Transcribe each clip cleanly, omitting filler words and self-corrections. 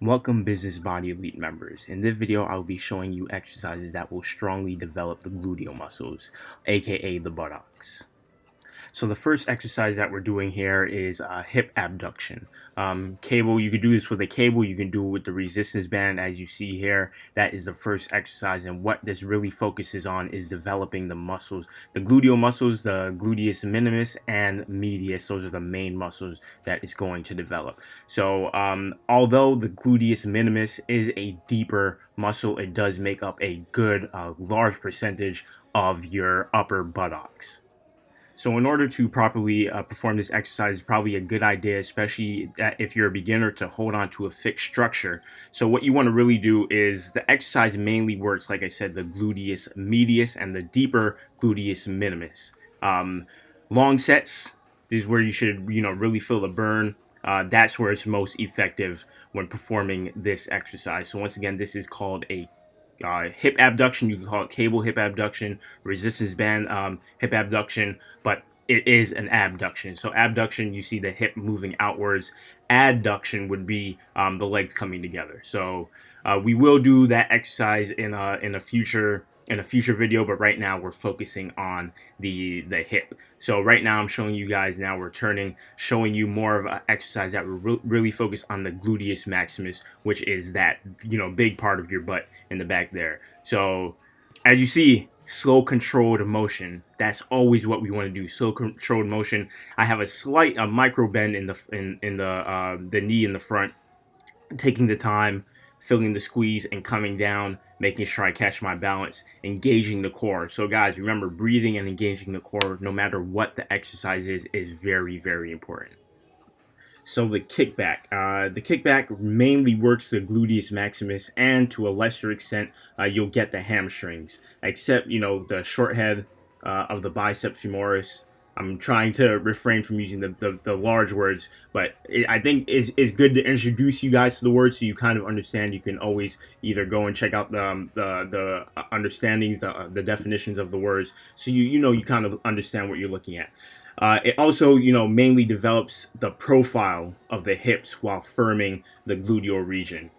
Welcome Business Body Elite members. In this video, I will be showing you exercises that will strongly develop the gluteal muscles, aka the buttocks. So the first exercise that we're doing here is hip abduction. Cable, you could do this with a cable, you can do it with the resistance band as you see here. That is the first exercise, and what this really focuses on is developing the muscles, the gluteal muscles, the gluteus minimus and medius. Those are the main muscles that it's going to develop. So although the gluteus minimus is a deeper muscle, it does make up a good large percentage of your upper buttocks. So in order to properly perform this exercise, it's probably a good idea, especially if you're a beginner, to hold on to a fixed structure. So what you want to really do is the exercise mainly works, like I said, the gluteus medius and the deeper gluteus minimus. Long sets, this is where you should, really feel the burn. That's where it's most effective when performing this exercise. So once again, this is called a hip abduction. You can call it cable hip abduction, resistance band hip abduction, but it is an abduction. So abduction, you see the hip moving outwards. Adduction would be the legs coming together. So we will do that exercise in a future video, but right now we're focusing on the hip. So right now I'm showing you guys, now we're turning, showing you more of an exercise that will really focus on the gluteus maximus, which is that big part of your butt in the back there. So as you see, slow controlled motion, that's always what we want to do. Slow controlled motion. I have a micro bend in the knee in the front, taking the time, feeling the squeeze and coming down, making sure I catch my balance, engaging the core. So guys, remember, breathing and engaging the core, no matter what the exercise is very, very important. So the kickback mainly works the gluteus maximus, and to a lesser extent, you'll get the hamstrings, except, the short head of the bicep femoris. I'm trying to refrain from using the large words, but I think it's good to introduce you guys to the words so you kind of understand. You can always either go and check out the understandings, the definitions of the words, so you kind of understand what you're looking at. It also, mainly develops the profile of the hips while firming the gluteal region.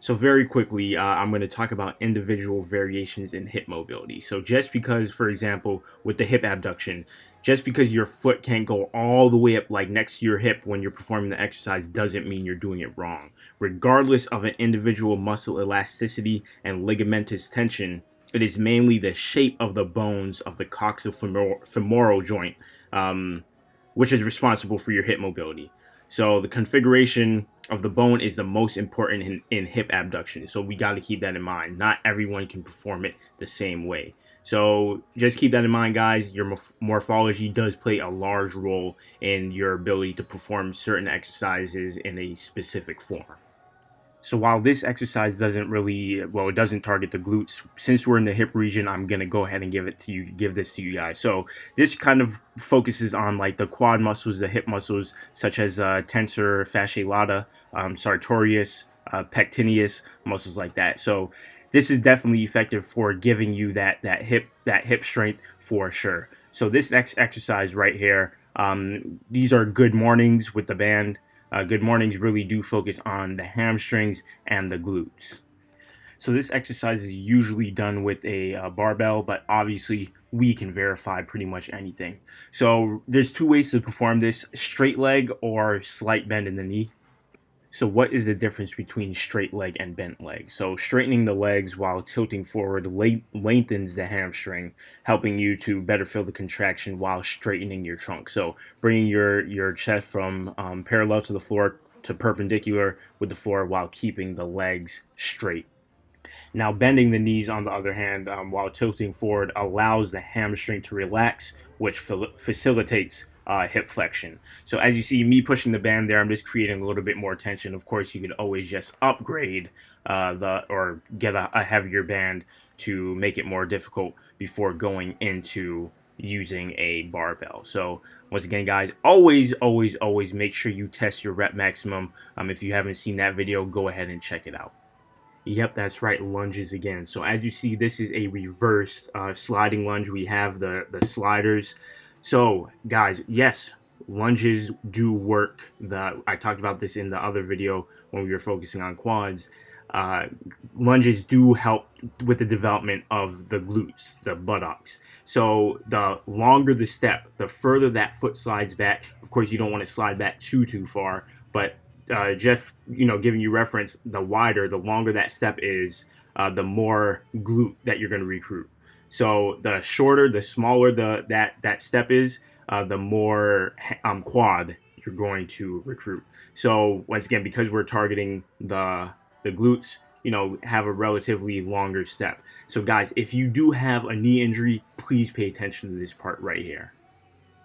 So very quickly, I'm going to talk about individual variations in hip mobility. So just because, for example, with the hip abduction, just because your foot can't go all the way up like next to your hip when you're performing the exercise doesn't mean you're doing it wrong. Regardless of an individual muscle elasticity and ligamentous tension, it is mainly the shape of the bones of the coxofemoral joint, which is responsible for your hip mobility. So the configuration of the bone is the most important in hip abduction. So we got to keep that in mind. Not everyone can perform it the same way. So just keep that in mind, guys. Your morphology does play a large role in your ability to perform certain exercises in a specific form. So while this exercise doesn't really, it doesn't target the glutes, since we're in the hip region, I'm going to go ahead and give this to you guys. So this kind of focuses on like the quad muscles, the hip muscles, such as tensor fasciae lata, sartorius, pectineus, muscles like that. So this is definitely effective for giving you that hip strength for sure. So this next exercise right here, these are good mornings with the band. Good mornings really do focus on the hamstrings and the glutes. So this exercise is usually done with a barbell, but obviously we can verify pretty much anything. So there's two ways to perform this: straight leg or slight bend in the knee. So what is the difference between straight leg and bent leg? So straightening the legs while tilting forward lengthens the hamstring, helping you to better feel the contraction while straightening your trunk. So bringing your chest from parallel to the floor to perpendicular with the floor while keeping the legs straight. Now bending the knees, on the other hand, while tilting forward, allows the hamstring to relax, which facilitates hip flexion. So as you see me pushing the band there, I'm just creating a little bit more tension. Of course, you could always just upgrade or get a heavier band to make it more difficult before going into using a barbell. So once again, guys, always make sure you test your rep maximum. If you haven't seen that video, go ahead and check it out. Yep, that's right, lunges again. So as you see, this is a reverse sliding lunge. We have the sliders. So guys, yes, lunges do work. I talked about this in the other video when we were focusing on quads. Uh, Lunges do help with the development of the glutes, the buttocks. So the longer the step, the further that foot slides back. Of course, you don't want to slide back too far, but Jeff, giving you reference, the wider, the longer that step is, the more glute that you're going to recruit. So the shorter, the smaller that step is, the more quad you're going to recruit. So once again, because we're targeting the glutes, have a relatively longer step. So guys, if you do have a knee injury, please pay attention to this part right here.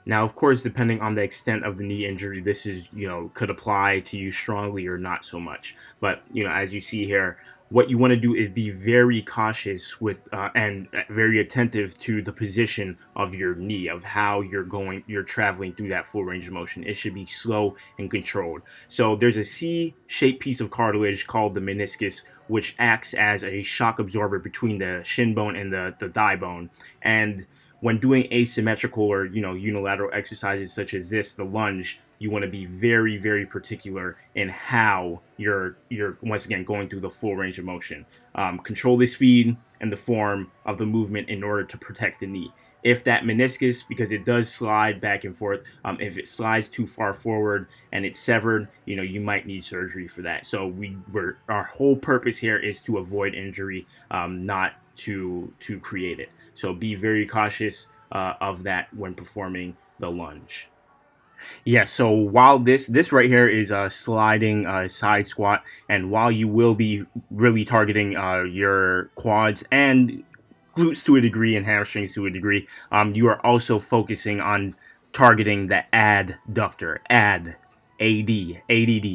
Now, of course, depending on the extent of the knee injury, this is, could apply to you strongly or not so much. But, as you see here, what you want to do is be very cautious with and very attentive to the position of your knee, of how you're traveling through that full range of motion. It should be slow and controlled. So there's a C-shaped piece of cartilage called the meniscus, which acts as a shock absorber between the shin bone and the thigh bone. And when doing asymmetrical or unilateral exercises such as this, the lunge, you want to be very, very particular in how you're once again going through the full range of motion. Control the speed and the form of the movement in order to protect the knee. If that meniscus, because it does slide back and forth, if it slides too far forward and it's severed, you might need surgery for that. So our whole purpose here is to avoid injury, not to create it. So be very cautious of that when performing the lunge. Yeah, so while this right here is a sliding side squat, and while you will be really targeting your quads and glutes to a degree and hamstrings to a degree, you are also focusing on targeting the adductor,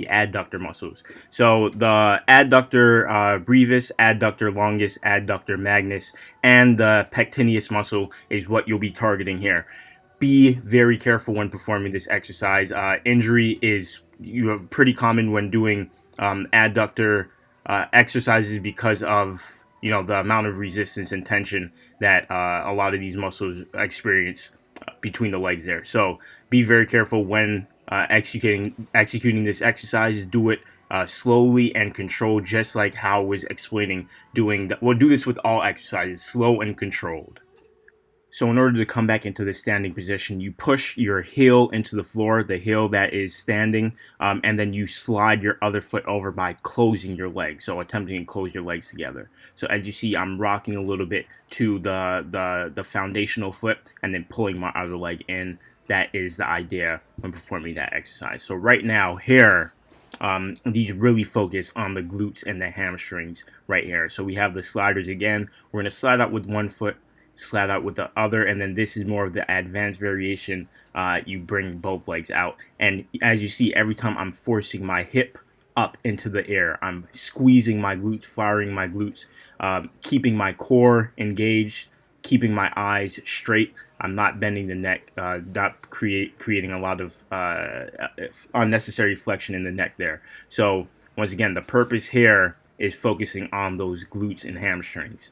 adductor muscles. So the adductor brevis, adductor longus, adductor magnus, and the pectineus muscle is what you'll be targeting here. Be very careful when performing this exercise. Injury is pretty common when doing adductor exercises because of the amount of resistance and tension that a lot of these muscles experience between the legs there. So be very careful when executing this exercise. Do it slowly and controlled, just like how I was explaining we'll do this with all exercises, slow and controlled. So in order to come back into the standing position, you push your heel into the floor, the heel that is standing, and then you slide your other foot over by closing your legs, so attempting to close your legs together. So as you see, I'm rocking a little bit to the foundational foot and then pulling my other leg in. That is the idea when performing that exercise. So right now, here, these really focus on the glutes and the hamstrings right here. So we have the sliders again. We're going to slide out with one foot, slide out with the other, and then this is more of the advanced variation. You bring both legs out, and as you see, every time I'm forcing my hip up into the air, I'm squeezing my glutes, firing my glutes, keeping my core engaged, keeping my eyes straight. I'm not bending the neck, not creating a lot of unnecessary flexion in the neck there. So once again, the purpose here is focusing on those glutes and hamstrings.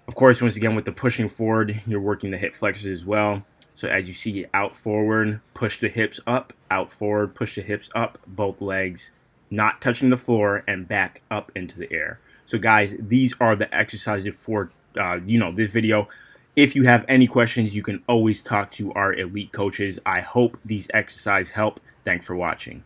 Of course, once again, with the pushing forward, you're working the hip flexors as well. So as you see, out forward, push the hips up, out forward, push the hips up, both legs not touching the floor, and back up into the air. So guys, these are the exercises for this video. If you have any questions, you can always talk to our elite coaches. I hope these exercises help. Thanks for watching.